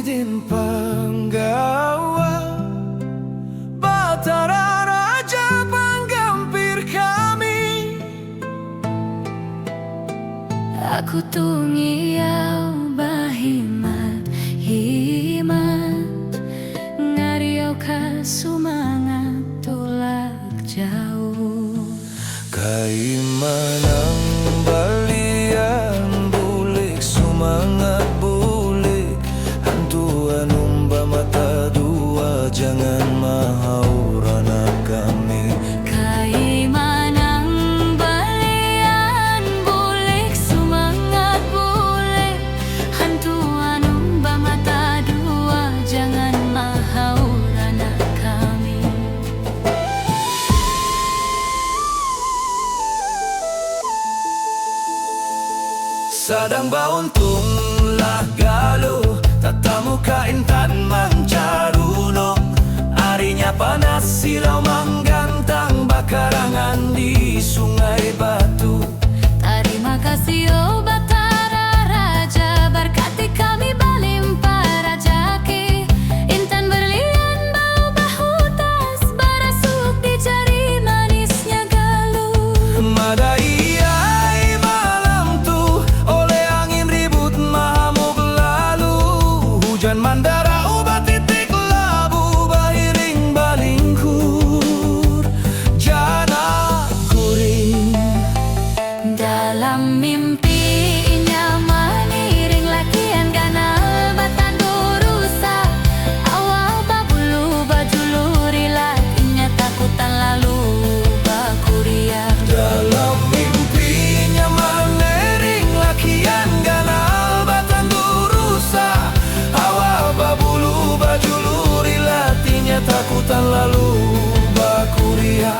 Sidin Panggawa, Batara Raja Panggampir kami. Aku tungiau bahimat himat, ngariau kasumangat tulak jauh. Kaimanang balian bulik sumangat bulik, hantuan umba mata dua jangan mahaur anak kami. Kaimanang balian bulik sumangat bulik, hantuan umba mata dua jangan mahaur anak kami. Sadang bauntung lah galuh, tatamu kaintan mancarunong. Arinya panas silau manggantang, bakarangan di sungai batu. Terima kasih oh Batara Raja, berkati kami balimpa rajaki. Intan berlian bau bahutas, barasuk dicari manisnya galuh. Madai ai malam tu, oleh angin ribut mahamuk lalu. Hujan mandara ubat titik labu, bahiring balingkur jana kuring. Dalam mimpinya maniring lakian ganal batando rusak. Awal babulu bajulu rilat, ingat takutan lalu bakuria. Dalam mimpinya manering lakian ganal batandu rusa. Awal babulu bajulu rilatinya takutan lalu bakuria.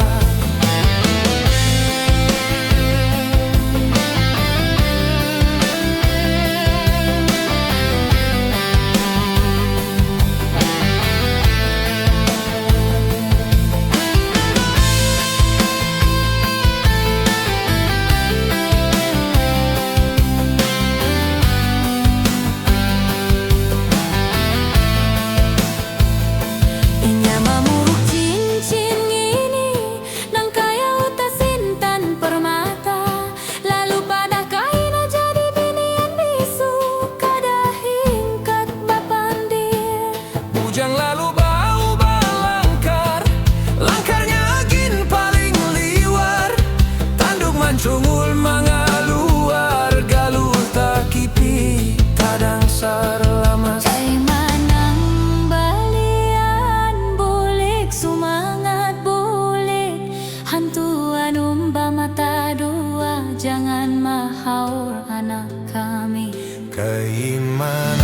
Inya mamuruk cincin ini, nang kaya utas intan permata. Lalu pada kaina jadi binian bisu, kada hingkat bapandir. Bujang lalu bau balangkar, langkarnya agin paling liwar. Tanduk mancungul mangaluar, galuh takipi kadang sarlamas. Kaimanang balian bulik sumangat bulik, hantuan umba mata dua jangan mahaur anak kami. Kaiman